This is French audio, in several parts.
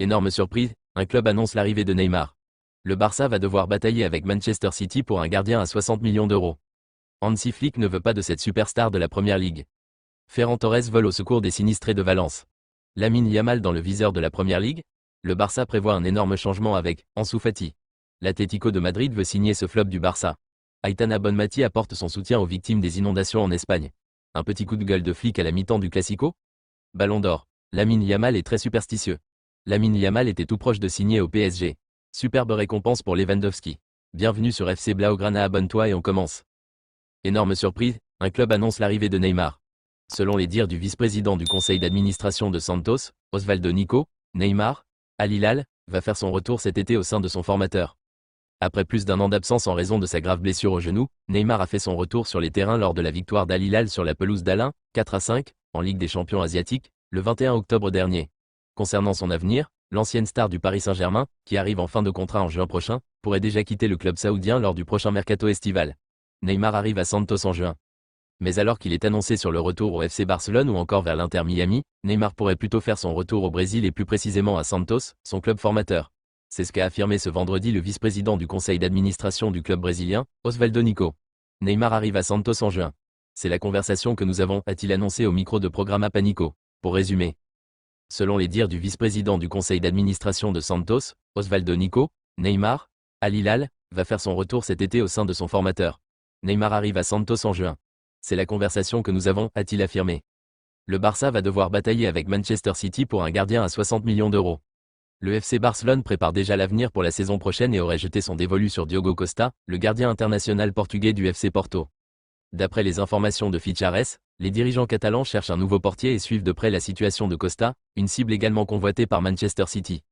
Énorme surprise, un club annonce l'arrivée de Neymar. Le Barça va devoir batailler avec Manchester City pour un gardien à 60 millions d'euros. Hansi Flick ne veut pas de cette superstar de la Première Ligue. Ferran Torres vole au secours des sinistrés de Valence. Lamine Yamal dans le viseur de la Première Ligue. Le Barça prévoit un énorme changement avec Ansu Fati. L'Atlético de Madrid veut signer ce flop du Barça. Aitana Bonmati apporte son soutien aux victimes des inondations en Espagne. Un petit coup de gueule de Flick à la mi-temps du Classico. Ballon d'or. Lamine Yamal est très superstitieux. Lamine Yamal était tout proche de signer au PSG. Superbe récompense pour Lewandowski. Bienvenue sur FC Blaugrana, abonne-toi et on commence. Énorme surprise, un club annonce l'arrivée de Neymar. Selon les dires du vice-président du conseil d'administration de Santos, Osvaldo Nico, Neymar, Al Hilal, va faire son retour cet été au sein de son formateur. Après plus d'un an d'absence en raison de sa grave blessure au genou, Neymar a fait son retour sur les terrains lors de la victoire d'Al Hilal sur la pelouse d'Alain, 4-5, en Ligue des champions asiatiques, le 21 octobre dernier. Concernant son avenir, l'ancienne star du Paris Saint-Germain, qui arrive en fin de contrat en juin prochain, pourrait déjà quitter le club saoudien lors du prochain mercato estival. Neymar arrive à Santos en juin. Mais alors qu'il est annoncé sur le retour au FC Barcelone ou encore vers l'Inter Miami, Neymar pourrait plutôt faire son retour au Brésil et plus précisément à Santos, son club formateur. C'est ce qu'a affirmé ce vendredi le vice-président du conseil d'administration du club brésilien, Osvaldo Nico. Neymar arrive à Santos en juin. C'est la conversation que nous avons, a-t-il annoncé au micro de Programa Panico. Pour résumer. Selon les dires du vice-président du conseil d'administration de Santos, Osvaldo Nico, Neymar, Al Hilal, va faire son retour cet été au sein de son formateur. Neymar arrive à Santos en juin. C'est la conversation que nous avons, a-t-il affirmé. Le Barça va devoir batailler avec Manchester City pour un gardien à 60 millions d'euros. Le FC Barcelone prépare déjà l'avenir pour la saison prochaine et aurait jeté son dévolu sur Diogo Costa, le gardien international portugais du FC Porto. D'après les informations de Fichares, les dirigeants catalans cherchent un nouveau portier et suivent de près la situation de Costa, une cible également convoitée par Manchester City.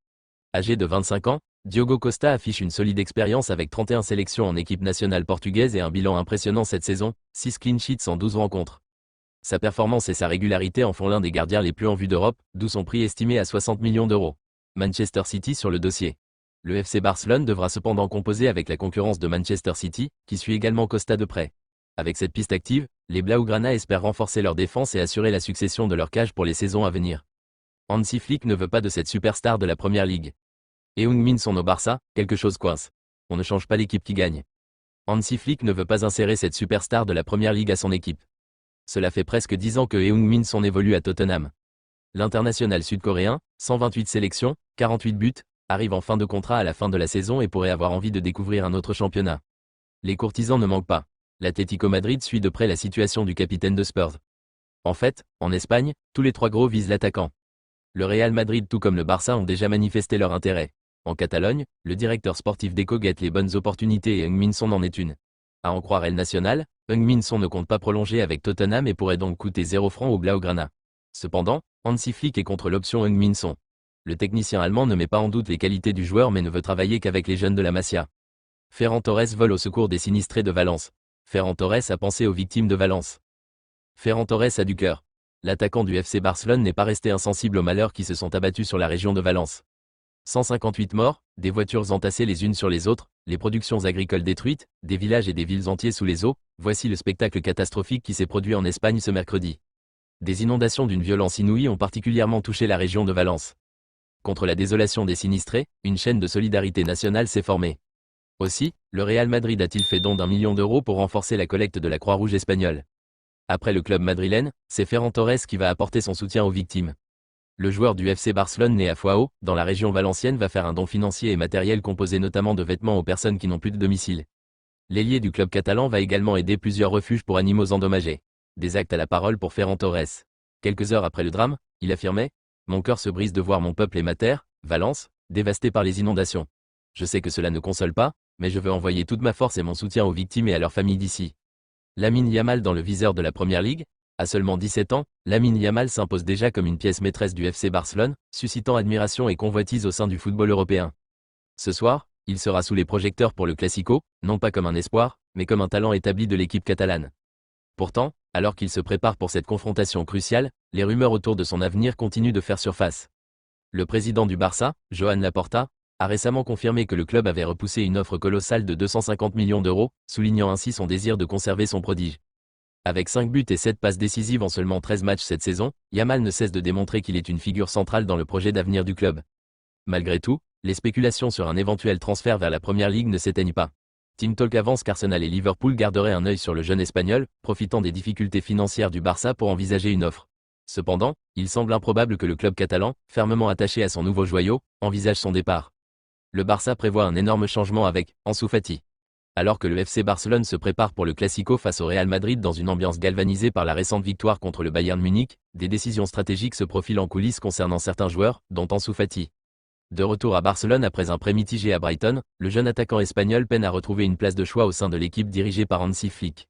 Âgé de 25 ans, Diogo Costa affiche une solide expérience avec 31 sélections en équipe nationale portugaise et un bilan impressionnant cette saison, 6 clean sheets en 12 rencontres. Sa performance et sa régularité en font l'un des gardiens les plus en vue d'Europe, d'où son prix estimé à 60 millions d'euros. Manchester City sur le dossier. Le FC Barcelone devra cependant composer avec la concurrence de Manchester City, qui suit également Costa de près. Avec cette piste active, les Blaugrana espèrent renforcer leur défense et assurer la succession de leur cage pour les saisons à venir. Hansi Flick ne veut pas de cette superstar de la Première Ligue. Heung-min Son au Barça, quelque chose coince. On ne change pas l'équipe qui gagne. Hansi Flick ne veut pas insérer cette superstar de la Première Ligue à son équipe. Cela fait presque 10 ans que Heung-min Son évolue à Tottenham. L'international sud-coréen, 128 sélections, 48 buts, arrive en fin de contrat à la fin de la saison et pourrait avoir envie de découvrir un autre championnat. Les courtisans ne manquent pas. L'Atlético Madrid suit de près la situation du capitaine de Spurs. En fait, en Espagne, tous les trois gros visent l'attaquant. Le Real Madrid tout comme le Barça ont déjà manifesté leur intérêt. En Catalogne, le directeur sportif d'Eco guette les bonnes opportunités et Heung-min Son en est une. À en croire El Nacional, Heung-min Son ne compte pas prolonger avec Tottenham et pourrait donc coûter 0 francs au Blaugrana. Cependant, Hansi Flick est contre l'option Heung-min Son. Le technicien allemand ne met pas en doute les qualités du joueur mais ne veut travailler qu'avec les jeunes de la Masia. Ferran Torres vole au secours des sinistrés de Valence. Ferran Torres a pensé aux victimes de Valence. Ferran Torres a du cœur. L'attaquant du FC Barcelone n'est pas resté insensible aux malheurs qui se sont abattus sur la région de Valence. 158 morts, des voitures entassées les unes sur les autres, les productions agricoles détruites, des villages et des villes entiers sous les eaux, voici le spectacle catastrophique qui s'est produit en Espagne ce mercredi. Des inondations d'une violence inouïe ont particulièrement touché la région de Valence. Contre la désolation des sinistrés, une chaîne de solidarité nationale s'est formée. Aussi, le Real Madrid a-t-il fait don d'1 million d'euros pour renforcer la collecte de la Croix-Rouge espagnole. Après le club madrilène, c'est Ferran Torres qui va apporter son soutien aux victimes. Le joueur du FC Barcelone né à Foao, dans la région valencienne va faire un don financier et matériel composé notamment de vêtements aux personnes qui n'ont plus de domicile. L'ailier du club catalan va également aider plusieurs refuges pour animaux endommagés. Des actes à la parole pour Ferran Torres. Quelques heures après le drame, il affirmait « Mon cœur se brise de voir mon peuple et ma terre, Valence, dévastée par les inondations. Je sais que cela ne console pas, mais je veux envoyer toute ma force et mon soutien aux victimes et à leurs familles d'ici. » Lamine Yamal dans le viseur de la Première Ligue. À seulement 17 ans, Lamine Yamal s'impose déjà comme une pièce maîtresse du FC Barcelone, suscitant admiration et convoitise au sein du football européen. Ce soir, il sera sous les projecteurs pour le Classico, non pas comme un espoir, mais comme un talent établi de l'équipe catalane. Pourtant, alors qu'il se prépare pour cette confrontation cruciale, les rumeurs autour de son avenir continuent de faire surface. Le président du Barça, Joan Laporta, a récemment confirmé que le club avait repoussé une offre colossale de 250 millions d'euros, soulignant ainsi son désir de conserver son prodige. Avec 5 buts et 7 passes décisives en seulement 13 matchs cette saison, Yamal ne cesse de démontrer qu'il est une figure centrale dans le projet d'avenir du club. Malgré tout, les spéculations sur un éventuel transfert vers la Première Ligue ne s'éteignent pas. Team Talk avance qu'Arsenal et Liverpool garderaient un œil sur le jeune Espagnol, profitant des difficultés financières du Barça pour envisager une offre. Cependant, il semble improbable que le club catalan, fermement attaché à son nouveau joyau, envisage son départ. Le Barça prévoit un énorme changement avec Ansu Fati. Alors que le FC Barcelone se prépare pour le Classico face au Real Madrid dans une ambiance galvanisée par la récente victoire contre le Bayern Munich, des décisions stratégiques se profilent en coulisses concernant certains joueurs, dont Ansu Fati. De retour à Barcelone après un prêt mitigé à Brighton, le jeune attaquant espagnol peine à retrouver une place de choix au sein de l'équipe dirigée par Hansi Flick.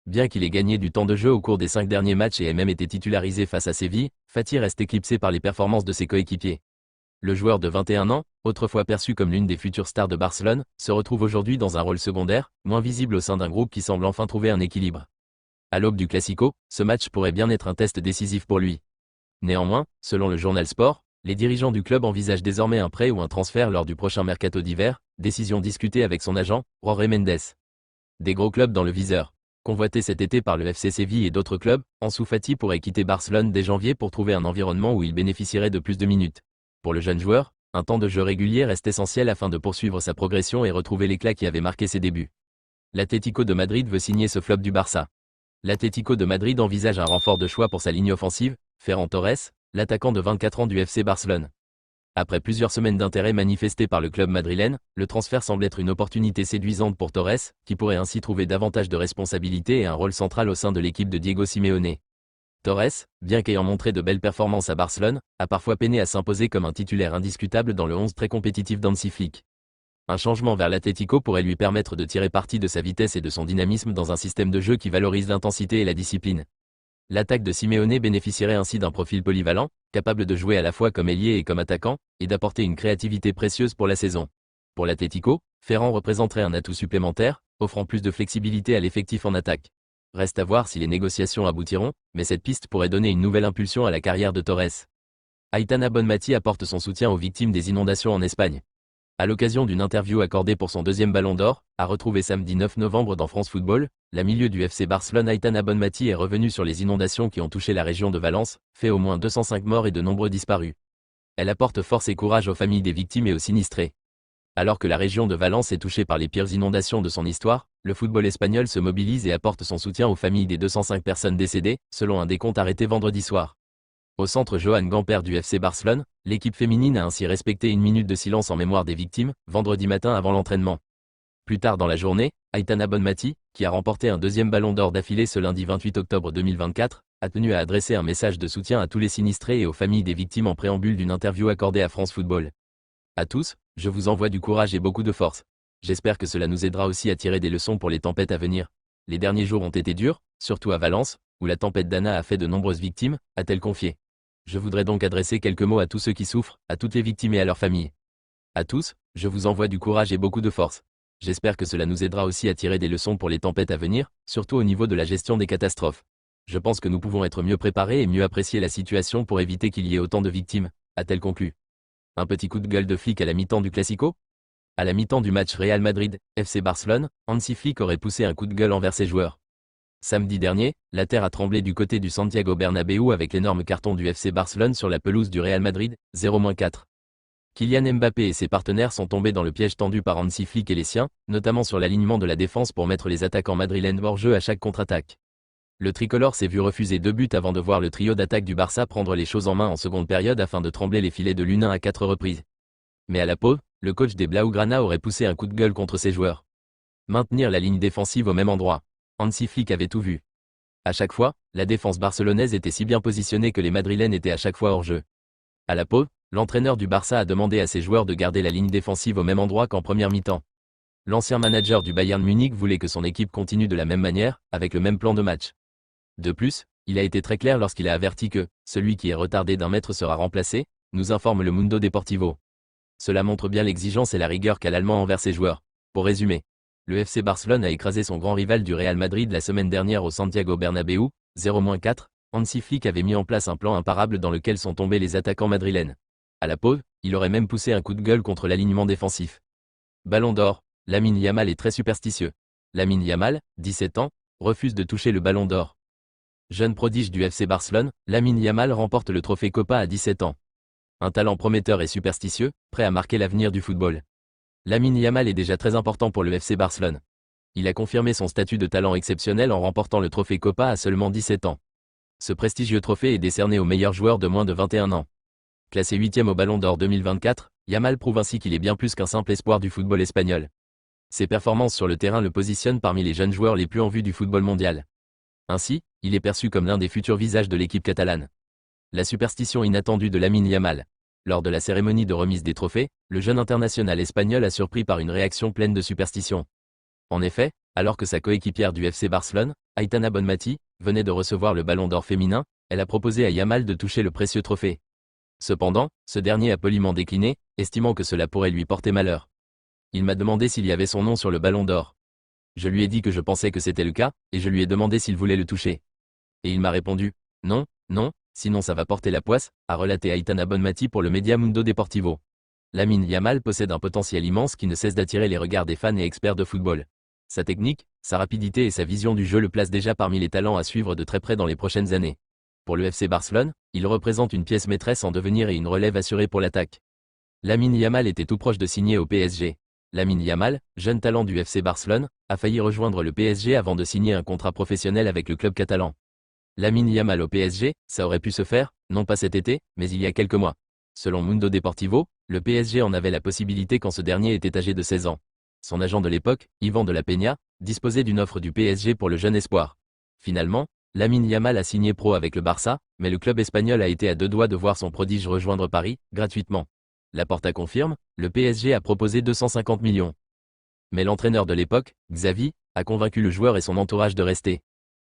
Bien qu'il ait gagné du temps de jeu au cours des 5 derniers matchs et ait même été titularisé face à Séville, Fati reste éclipsé par les performances de ses coéquipiers. Le joueur de 21 ans, autrefois perçu comme l'une des futures stars de Barcelone, se retrouve aujourd'hui dans un rôle secondaire, moins visible au sein d'un groupe qui semble enfin trouver un équilibre. À l'aube du Classico, ce match pourrait bien être un test décisif pour lui. Néanmoins, selon le journal Sport, les dirigeants du club envisagent désormais un prêt ou un transfert lors du prochain mercato d'hiver, décision discutée avec son agent, Jorge Mendes. Des gros clubs dans le viseur. Convoité cet été par le FC Séville et d'autres clubs, Ansu Fati pourrait quitter Barcelone dès janvier pour trouver un environnement où il bénéficierait de plus de minutes. Pour le jeune joueur, un temps de jeu régulier reste essentiel afin de poursuivre sa progression et retrouver l'éclat qui avait marqué ses débuts. L'Atlético de Madrid veut signer ce flop du Barça. L'Atlético de Madrid envisage un renfort de choix pour sa ligne offensive, Ferran Torres, l'attaquant de 24 ans du FC Barcelone. Après plusieurs semaines d'intérêt manifesté par le club madrilène, le transfert semble être une opportunité séduisante pour Torres, qui pourrait ainsi trouver davantage de responsabilités et un rôle central au sein de l'équipe de Diego Simeone. Torres, bien qu'ayant montré de belles performances à Barcelone, a parfois peiné à s'imposer comme un titulaire indiscutable dans le 11 très compétitif d'Hansi Flick. Un changement vers l'Atlético pourrait lui permettre de tirer parti de sa vitesse et de son dynamisme dans un système de jeu qui valorise l'intensité et la discipline. L'attaque de Simeone bénéficierait ainsi d'un profil polyvalent, capable de jouer à la fois comme ailier et comme attaquant, et d'apporter une créativité précieuse pour la saison. Pour l'Atlético, Ferran représenterait un atout supplémentaire, offrant plus de flexibilité à l'effectif en attaque. Reste à voir si les négociations aboutiront, mais cette piste pourrait donner une nouvelle impulsion à la carrière de Torres. Aitana Bonmati apporte son soutien aux victimes des inondations en Espagne. À l'occasion d'une interview accordée pour son deuxième ballon d'or, à retrouver samedi 9 novembre dans France Football, la milieu du FC Barcelone Aitana Bonmati est revenue sur les inondations qui ont touché la région de Valence, fait au moins 205 morts et de nombreux disparus. Elle apporte force et courage aux familles des victimes et aux sinistrés. Alors que la région de Valence est touchée par les pires inondations de son histoire, le football espagnol se mobilise et apporte son soutien aux familles des 205 personnes décédées, selon un décompte arrêté vendredi soir. Au centre Johan Gamper du FC Barcelone, l'équipe féminine a ainsi respecté une minute de silence en mémoire des victimes, vendredi matin avant l'entraînement. Plus tard dans la journée, Aitana Bonmati, qui a remporté un deuxième ballon d'or d'affilée ce lundi 28 octobre 2024, a tenu à adresser un message de soutien à tous les sinistrés et aux familles des victimes en préambule d'une interview accordée à France Football. À tous, je vous envoie du courage et beaucoup de force. J'espère que cela nous aidera aussi à tirer des leçons pour les tempêtes à venir. Les derniers jours ont été durs, surtout à Valence, où la tempête Dana a fait de nombreuses victimes, a-t-elle confié. Je voudrais donc adresser quelques mots à tous ceux qui souffrent, à toutes les victimes et à leurs familles. À tous, je vous envoie du courage et beaucoup de force. J'espère que cela nous aidera aussi à tirer des leçons pour les tempêtes à venir, surtout au niveau de la gestion des catastrophes. Je pense que nous pouvons être mieux préparés et mieux apprécier la situation pour éviter qu'il y ait autant de victimes, a-t-elle conclu. Un petit coup de gueule de Flick à la mi-temps du Classico ? À la mi-temps du match Real Madrid, FC Barcelone, Hansi Flick aurait poussé un coup de gueule envers ses joueurs. Samedi dernier, la terre a tremblé du côté du Santiago Bernabéu avec l'énorme carton du FC Barcelone sur la pelouse du Real Madrid, 0-4. Kylian Mbappé et ses partenaires sont tombés dans le piège tendu par Hansi Flick et les siens, notamment sur l'alignement de la défense pour mettre les attaquants madrilènes hors jeu à chaque contre-attaque. Le tricolore s'est vu refuser 2 buts avant de voir le trio d'attaque du Barça prendre les choses en main en seconde période afin de trembler les filets de l'U1 à 4 reprises. Mais à la pause, le coach des Blaugrana aurait poussé un coup de gueule contre ses joueurs. Maintenir la ligne défensive au même endroit. Hansi Flick avait tout vu. À chaque fois, la défense barcelonaise était si bien positionnée que les madrilènes étaient à chaque fois hors jeu. À la pause, l'entraîneur du Barça a demandé à ses joueurs de garder la ligne défensive au même endroit qu'en première mi-temps. L'ancien manager du Bayern Munich voulait que son équipe continue de la même manière, avec le même plan de match. De plus, il a été très clair lorsqu'il a averti que « celui qui est retardé d'1 mètre sera remplacé », nous informe le Mundo Deportivo. Cela montre bien l'exigence et la rigueur qu'a l'Allemand envers ses joueurs. Pour résumer, le FC Barcelone a écrasé son grand rival du Real Madrid la semaine dernière au Santiago Bernabéu, 0-4. Hansi Flick avait mis en place un plan imparable dans lequel sont tombés les attaquants madrilènes. À la pause, il aurait même poussé un coup de gueule contre l'alignement défensif. Ballon d'or, Lamine Yamal est très superstitieux. Lamine Yamal, 17 ans, refuse de toucher le ballon d'or. Jeune prodige du FC Barcelone, Lamine Yamal remporte le trophée Copa à 17 ans. Un talent prometteur et superstitieux, prêt à marquer l'avenir du football. Lamine Yamal est déjà très important pour le FC Barcelone. Il a confirmé son statut de talent exceptionnel en remportant le trophée Copa à seulement 17 ans. Ce prestigieux trophée est décerné aux meilleurs joueurs de moins de 21 ans. Classé 8e au Ballon d'Or 2024, Yamal prouve ainsi qu'il est bien plus qu'un simple espoir du football espagnol. Ses performances sur le terrain le positionnent parmi les jeunes joueurs les plus en vue du football mondial. Ainsi, il est perçu comme l'un des futurs visages de l'équipe catalane. La superstition inattendue de Lamine Yamal. Lors de la cérémonie de remise des trophées, le jeune international espagnol a surpris par une réaction pleine de superstition. En effet, alors que sa coéquipière du FC Barcelone, Aitana Bonmati, venait de recevoir le Ballon d'Or féminin, elle a proposé à Yamal de toucher le précieux trophée. Cependant, ce dernier a poliment décliné, estimant que cela pourrait lui porter malheur. Il m'a demandé s'il y avait son nom sur le Ballon d'Or. Je lui ai dit que je pensais que c'était le cas, et je lui ai demandé s'il voulait le toucher. Et il m'a répondu « Non, non, sinon ça va porter la poisse », a relaté Aitana Bonmati pour le média Mundo Deportivo. Lamine Yamal possède un potentiel immense qui ne cesse d'attirer les regards des fans et experts de football. Sa technique, sa rapidité et sa vision du jeu le placent déjà parmi les talents à suivre de très près dans les prochaines années. Pour le FC Barcelone, il représente une pièce maîtresse en devenir et une relève assurée pour l'attaque. Lamine Yamal était tout proche de signer au PSG. Lamine Yamal, jeune talent du FC Barcelone, a failli rejoindre le PSG avant de signer un contrat professionnel avec le club catalan. Lamine Yamal au PSG, ça aurait pu se faire, non pas cet été, mais il y a quelques mois. Selon Mundo Deportivo, le PSG en avait la possibilité quand ce dernier était âgé de 16 ans. Son agent de l'époque, Ivan de la Peña, disposait d'une offre du PSG pour le jeune espoir. Finalement, Lamine Yamal a signé pro avec le Barça, mais le club espagnol a été à deux doigts de voir son prodige rejoindre Paris, gratuitement. Laporta confirme, le PSG a proposé 250 millions. Mais l'entraîneur de l'époque, Xavi, a convaincu le joueur et son entourage de rester.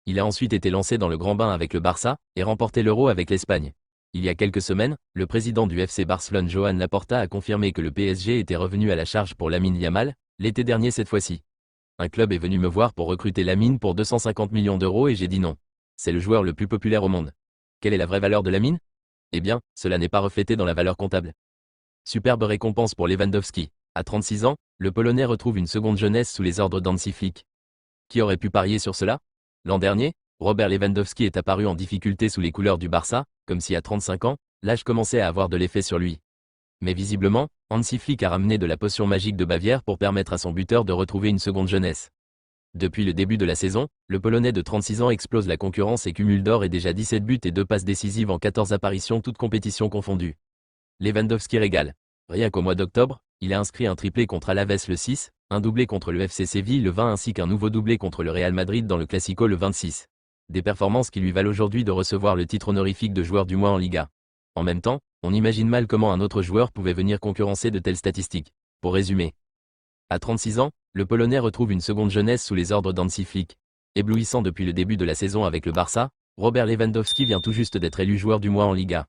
Il a ensuite été lancé dans le grand bain avec le Barça, et remporté l'Euro avec l'Espagne. Il y a quelques semaines, le président du FC Barcelone Joan Laporta a confirmé que le PSG était revenu à la charge pour Lamine Yamal, l'été dernier cette fois-ci. Un club est venu me voir pour recruter Lamine pour 250 millions d'euros et j'ai dit non. C'est le joueur le plus populaire au monde. Quelle est la vraie valeur de Lamine ? Eh bien, cela n'est pas reflété dans la valeur comptable. Superbe récompense pour Lewandowski. À 36 ans, le Polonais retrouve une seconde jeunesse sous les ordres d'Hansi Flick. Qui aurait pu parier sur cela ? L'an dernier, Robert Lewandowski est apparu en difficulté sous les couleurs du Barça, comme si à 35 ans, l'âge commençait à avoir de l'effet sur lui. Mais visiblement, Hansi Flick a ramené de la potion magique de Bavière pour permettre à son buteur de retrouver une seconde jeunesse. Depuis le début de la saison, le Polonais de 36 ans explose la concurrence et cumule d'or et déjà 17 buts et 2 passes décisives en 14 apparitions toutes compétitions confondues. Lewandowski régale. Rien qu'au mois d'octobre, il a inscrit un triplé contre Alaves le 6, un doublé contre le FC Séville le 20 ainsi qu'un nouveau doublé contre le Real Madrid dans le Classico le 26. Des performances qui lui valent aujourd'hui de recevoir le titre honorifique de joueur du mois en Liga. En même temps, on imagine mal comment un autre joueur pouvait venir concurrencer de telles statistiques. Pour résumer, à 36 ans, le Polonais retrouve une seconde jeunesse sous les ordres d'Hansi Flick. Éblouissant depuis le début de la saison avec le Barça, Robert Lewandowski vient tout juste d'être élu joueur du mois en Liga.